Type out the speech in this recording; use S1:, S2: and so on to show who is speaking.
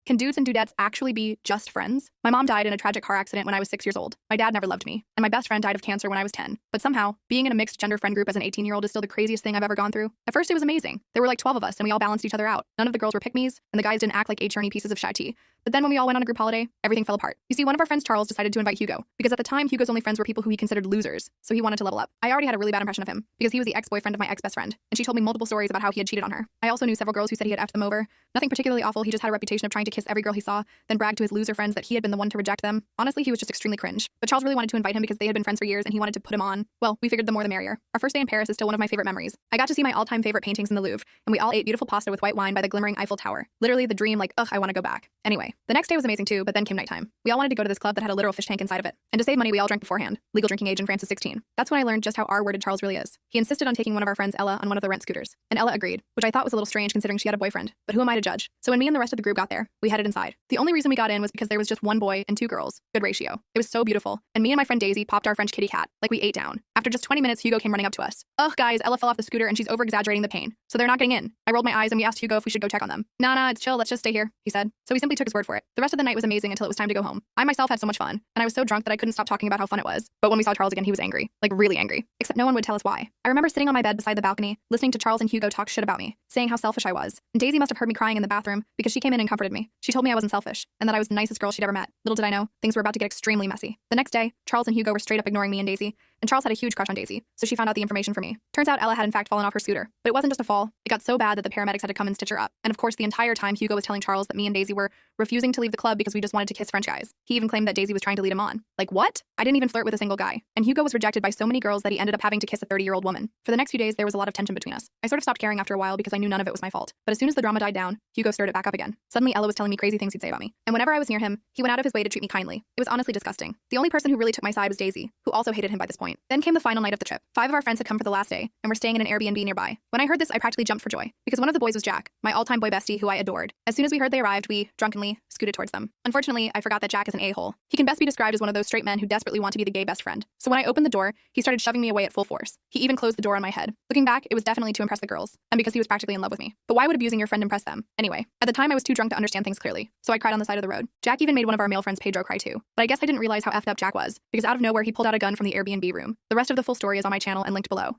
S1: Can dudes and dudettes actually be just friends? My mom died in a tragic car accident when I was 6 years old. My dad never loved me. And my best friend died of cancer when I was 10. But somehow, being in a mixed gender friend group as an 18-year-old is still the craziest thing I've ever gone through. At first, it was amazing. There were like 12 of us, and we all balanced each other out. None of the girls were pick-me's, and the guys didn't act like A-churny pieces of shy tea. But then when we all went on a group holiday, everything fell apart. You see, one of our friends, Charles, decided to invite Hugo, because at the time, Hugo's only friends were people who he considered losers, so he wanted to level up. I already had a really bad impression of him, because he was the ex-boyfriend of my ex-best friend, and she told me multiple stories about how he had cheated on her. I also knew several girls who said he had effed them over. Nothing particularly awful, he just had a reputation of trying to kiss every girl he saw, then bragged to his loser friends that he had been the one to reject them. Honestly, he was just extremely cringe. But Charles really wanted to invite him because they had been friends for years and he wanted to put him on. Well, we figured the more the merrier. Our first day in Paris is still one of my favorite memories. I got to see my all-time favorite paintings in the Louvre, and we all ate beautiful pasta with white wine by the glimmering Eiffel Tower. Literally the dream, like, ugh, I want to go back. Anyway, the next day was amazing too, but then came nighttime. We all wanted to go to this club that had a literal fish tank inside of it. And to save money, we all drank beforehand. Legal drinking age in France is 16. That's when I learned just how R-worded Charles really is. He insisted on taking one of our friends, Ella, on one of the rent scooters. And Ella agreed, which I thought was a little strange considering she had a boyfriend. But who am I to judge? So when me and the rest of the group got there, we headed inside. The only reason we got in was because there was just one boy and two girls. Good ratio. It was so beautiful. And me and my friend Daisy popped our French kitty cat, like we ate down. After just 20 minutes, Hugo came running up to us. Ugh, guys, Ella fell off the scooter and she's over-exaggerating the pain. So they're not getting in. I rolled my eyes and we asked Hugo if we should go check on them. Nah, it's chill, let's just stay here, he said. So we simply took his word for it. The rest of the night was amazing until it was time to go home. I myself had so much fun, and I was so drunk that I couldn't stop talking about how fun it was. But when we saw Charles again, he was angry. Like really angry. Except no one would tell us why. I remember sitting on my bed beside the balcony, listening to Charles and Hugo talk shit about me, saying how selfish I was. And Daisy must have heard me crying in the bathroom because she came in and comforted me. She told me I wasn't selfish, and that I was the nicest girl she'd ever met. Little did I know, things were about to get extremely messy. The next day, Charles and Hugo were straight up ignoring me and Daisy, and Charles had a huge crush on Daisy, so she found out the information for me. Turns out Ella had in fact fallen off her scooter. But it wasn't just a fall. It got so bad that the paramedics had to come and stitch her up. And of course, the entire time Hugo was telling Charles that me and Daisy were refusing to leave the club because we just wanted to kiss French guys. He even claimed that Daisy was trying to lead him on. Like what? I didn't even flirt with a single guy. And Hugo was rejected by so many girls that he ended up having to kiss a 30-year-old woman. For the next few days, there was a lot of tension between us. I sort of stopped caring after a while because I knew none of it was my fault. But as soon as the drama died down, Hugo stirred it back up again. Suddenly, Ella was telling me crazy things he'd say about me. And whenever I was near him, he went out of his way to treat me kindly. It was honestly disgusting. The only person who really took my side was Daisy, who also hated him by this point. Then came the final night of the trip. 5 of our friends had come for the last day, and were staying in an Airbnb nearby. When I heard this, I practically jumped for joy, because one of the boys was Jack, my all-time boy bestie who I adored. As soon as we heard they arrived, we, drunkenly, scooted towards them. Unfortunately, I forgot that Jack is an a-hole. He can best be described as one of those straight men who desperately want to be the gay best friend. So when I opened the door, he started shoving me away at full force. He even closed the door on my head. Looking back, it was definitely to impress the girls, and because he was practically in love with me. But why would abusing your friend impress them? Anyway, at the time I was too drunk to understand things clearly, so I cried on the side of the road. Jack even made one of our male friends Pedro cry too. But I guess I didn't realize how effed up Jack was, because out of nowhere he pulled out a gun from the Airbnb room. The rest of the full story is on my channel and linked below.